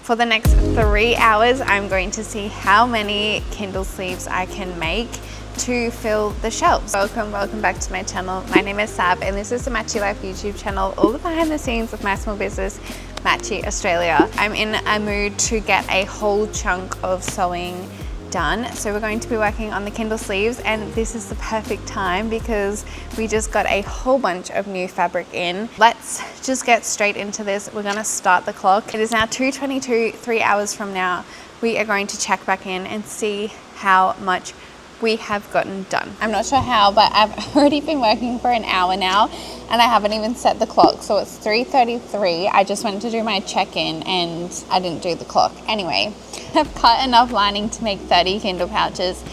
For the next 3 hours, I'm going to see how many Kindle sleeves I can make to fill the shelves. Welcome back to my channel. My name is Sab and this is the Matchy Life YouTube channel, all the behind the scenes of my small business, Matchy Australia. I'm in a mood to get a whole chunk of sewing done. So we're going to be working on the Kindle sleeves, and this is the perfect time because we just got a whole bunch of new fabric in. Let's just get straight into this. We're gonna start the clock. It is now 2:22, 3 hours from now. We are going to check back in and see how much we have gotten done. I'm not sure how, but I've already been working for an hour now and I haven't even set the clock. So it's 3:33. I just went to do my check-in and I didn't do the clock. Anyway, I've cut enough lining to make 30 Kindle pouches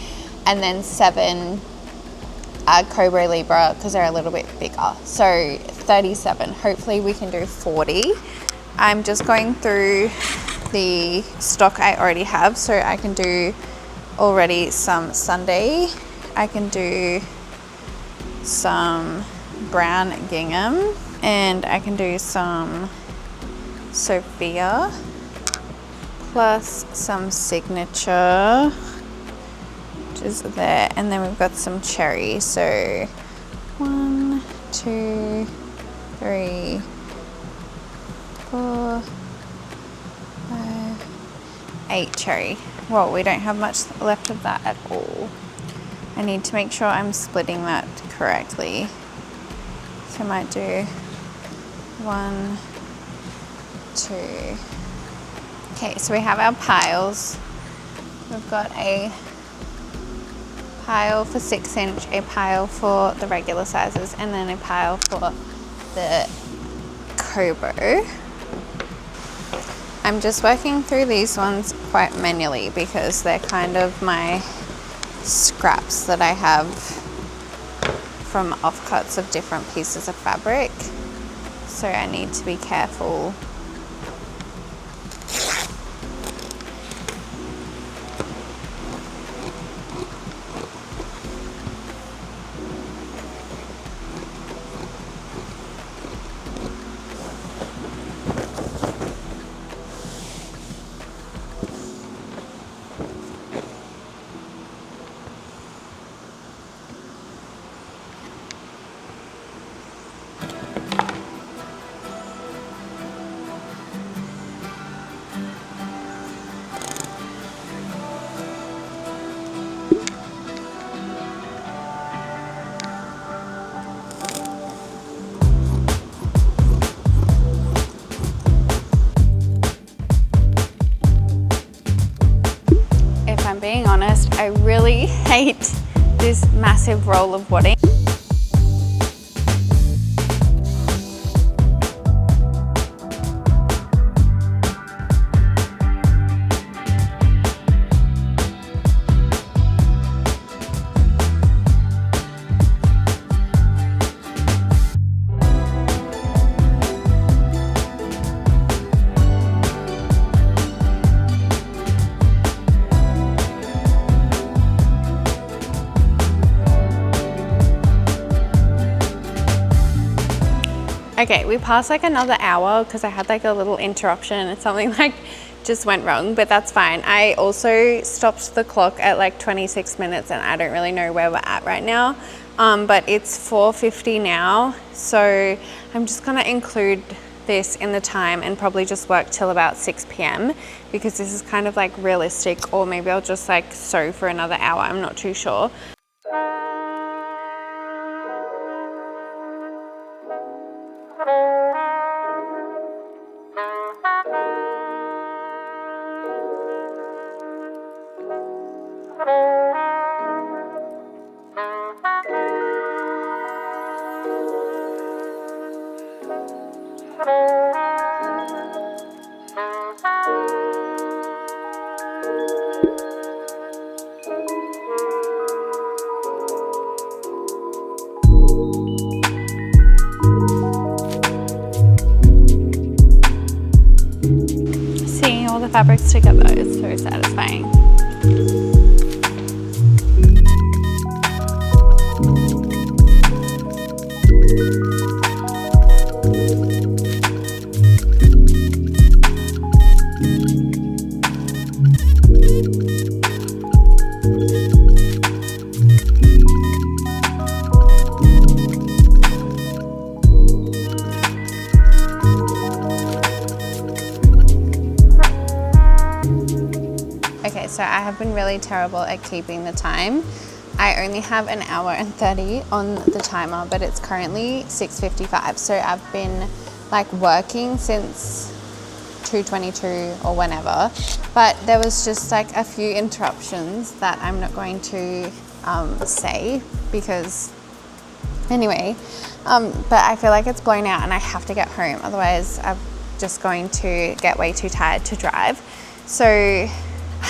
and then 7 Cobra Libra because they're a little bit bigger. So 37. Hopefully we can do 40. I'm just going through the stock I already have, so I can do already some Sunday. I can do some brown gingham and I can do some Sophia plus some signature, which is there, and then we've got some cherry. So 1, 2, 3, 4, 5, 8 cherry. Well, we don't have much left of that at all. I need to make sure I'm splitting that correctly. So I might do 1, 2. Okay, so we have our piles. We've got a pile for 6-inch, a pile for the regular sizes, and then a pile for the Kobo. I'm just working through these ones quite manually because they're kind of my scraps that I have from offcuts of different pieces of fabric. So I need to be careful. Being honest, I really hate this massive roll of wadding. Okay, we passed like another hour because I had like a little interruption and something like just went wrong, but that's fine. I also stopped the clock at like 26 minutes and I don't really know where we're at right now, but it's 4:50 now. So I'm just gonna include this in the time and probably just work till about 6 p.m. because this is kind of like realistic, or maybe I'll just like sew for another hour. I'm not too sure. Seeing all the fabrics together is so satisfying. So I have been really terrible at keeping the time. I only have an hour and 30 on the timer, but it's currently 6:55. So I've been like working since 2:22 or whenever, but there was just like a few interruptions that I'm not going to say because anyway, but I feel like it's blown out and I have to get home, otherwise I'm just going to get way too tired to drive. So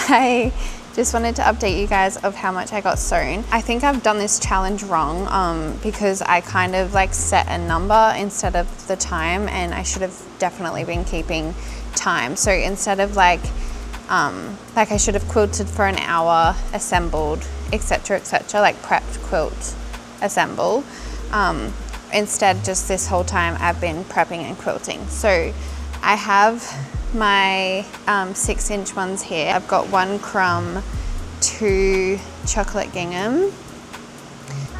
I just wanted to update you guys of how much I got sewn. I think I've done this challenge wrong because I kind of like set a number instead of the time, and I should have definitely been keeping time. So instead of like I should have quilted for an hour, assembled, etc., like prepped, quilt, assemble. Instead, just this whole time I've been prepping and quilting. So I have my 6-inch ones here. I've got 1 crumb, 2 chocolate gingham,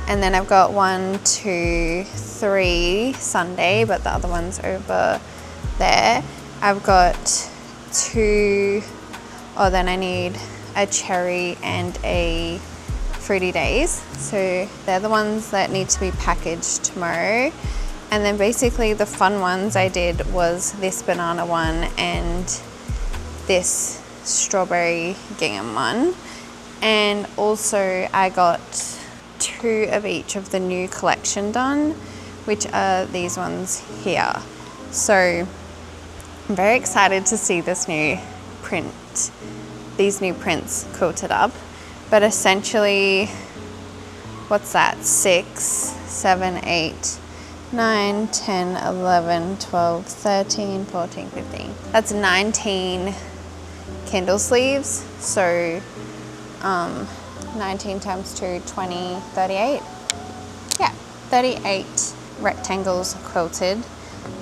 and then I've got 1, 2, 3 Sunday, but the other one's over there. I've got 2, then I need a cherry and a fruity days. So they're the ones that need to be packaged tomorrow. And then basically the fun ones I did was this banana one and this strawberry gingham one. And also I got 2 of each of the new collection done, which are these ones here. So I'm very excited to see this new print, these new prints quilted up. But essentially, what's that? 6, 7, 8, 9, 10, 11, 12, 13, 14, 15. That's 19 Kindle sleeves. So 19 times 2, 20, 38. Yeah, 38 rectangles quilted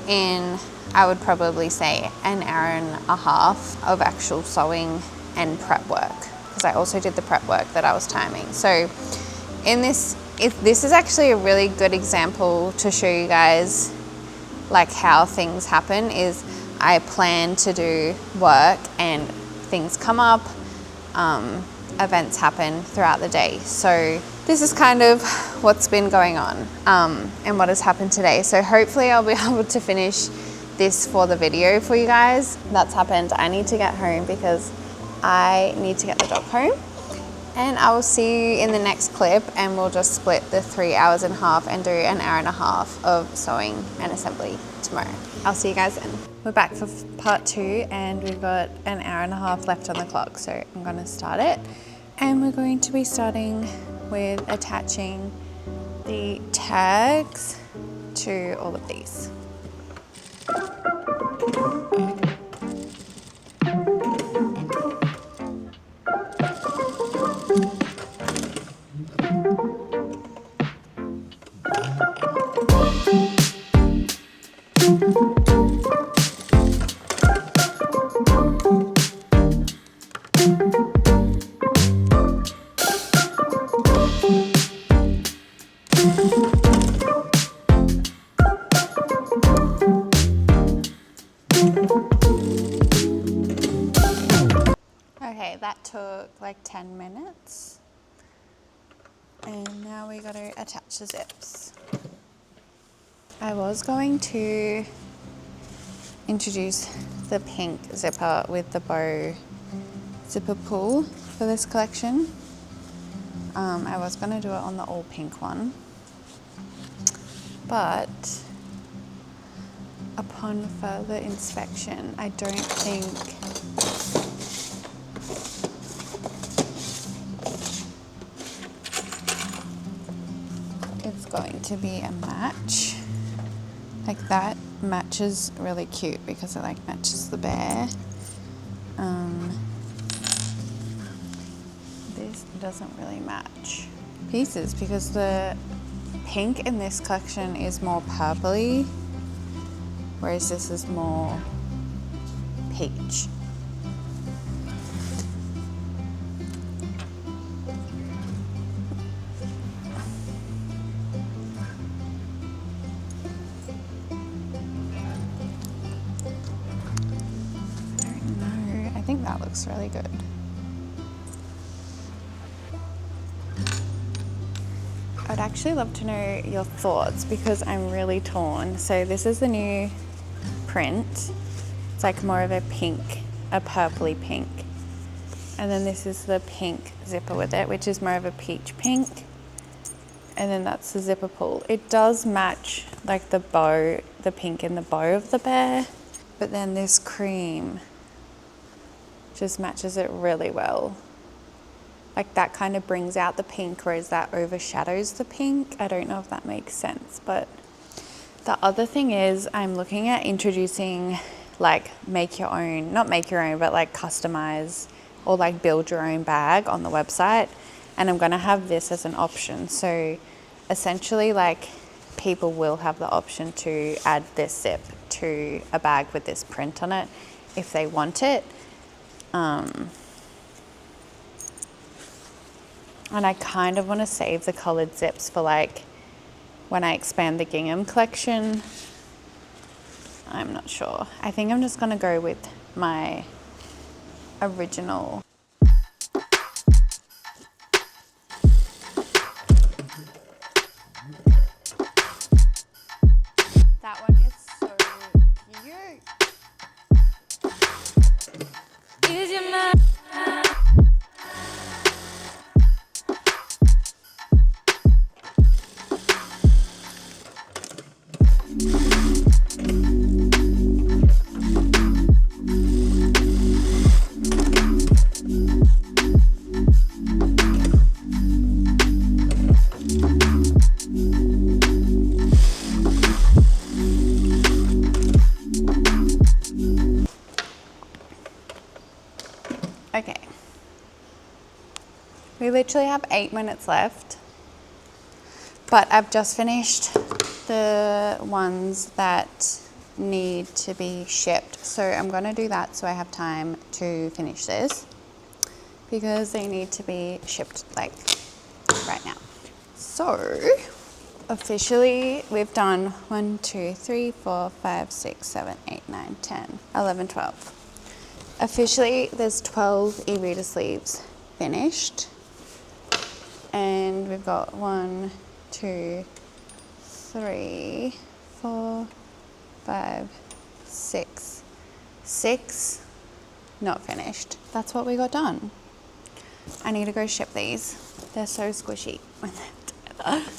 in, I would probably say, an hour and a half of actual sewing and prep work, because I also did the prep work that I was timing. So in this is actually a really good example to show you guys like how things happen. Is I plan to do work and things come up, events happen throughout the day. So this is kind of what's been going on and what has happened today. So hopefully I'll be able to finish this for the video for you guys. That's happened. I need to get home because I need to get the dog home. And I will see you in the next clip, and we'll just split the 3 hours in half and do an hour and a half of sewing and assembly tomorrow. I'll see you guys then. We're back for part 2 and we've got an hour and a half left on the clock. So I'm gonna start it, and we're going to be starting with attaching the tags to all of these. Okay, that took like 10 minutes. And now we got to attach the zips. I was going to introduce the pink zipper with the bow zipper pull for this collection. I was going to do it on the all pink one, but upon further inspection, I don't think it's going to be a match. Like that match is really cute because it like matches the bear. This doesn't really match pieces because the pink in this collection is more purpley, whereas this is more peach. I think that looks really good. I'd actually love to know your thoughts because I'm really torn. So this is the new print. It's like more of a pink, a purpley pink. And then this is the pink zipper with it, which is more of a peach pink. And then that's the zipper pull. It does match like the bow, the pink in the bow of the bear. But then this cream just matches it really well. Like that kind of brings out the pink, whereas that overshadows the pink. I don't know if that makes sense, but the other thing is I'm looking at introducing like make your own, not make your own, but like customize or like build your own bag on the website. And I'm gonna have this as an option. So essentially like people will have the option to add this zip to a bag with this print on it if they want it. And I kind of want to save the colored zips for like when I expand the gingham collection. I'm not sure. I think I'm just going to go with my original. That one is so cute. Is your mind? Okay, we literally have 8 minutes left, but I've just finished the ones that need to be shipped. So I'm gonna do that so I have time to finish this because they need to be shipped like right now. So officially we've done 1, 2, 3, 4, 5, 6, 7, 8, 9, 10, 11, 12. Officially, there's 12 e-reader sleeves finished. And we've got 1, 2, 3, 4, 5, 6. 6 not finished. That's what we got done. I need to go ship these. They're so squishy when they're together.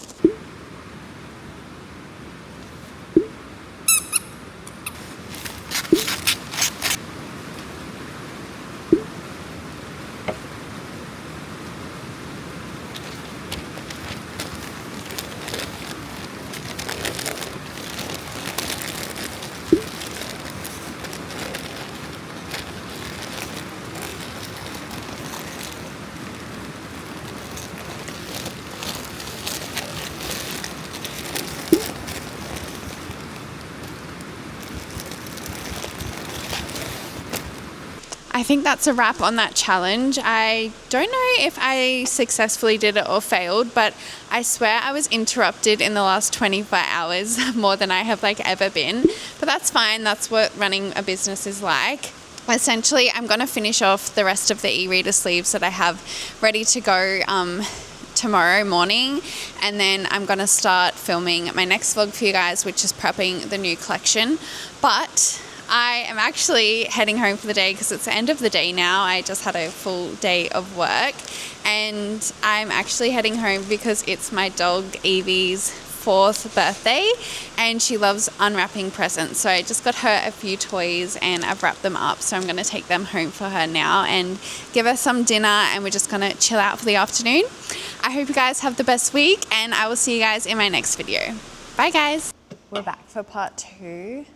I think that's a wrap on that challenge. I don't know if I successfully did it or failed, but I swear I was interrupted in the last 24 hours more than I have like ever been. But that's fine. That's what running a business is like. Essentially, I'm going to finish off the rest of the e-reader sleeves that I have ready to go tomorrow morning, and then I'm going to start filming my next vlog for you guys, which is prepping the new collection. But I am actually heading home for the day because it's the end of the day now. I just had a full day of work, and I'm actually heading home because it's my dog Evie's 4th birthday and she loves unwrapping presents. So I just got her a few toys and I've wrapped them up. So I'm going to take them home for her now and give her some dinner, and we're just going to chill out for the afternoon. I hope you guys have the best week, and I will see you guys in my next video. Bye guys. We're back for part 2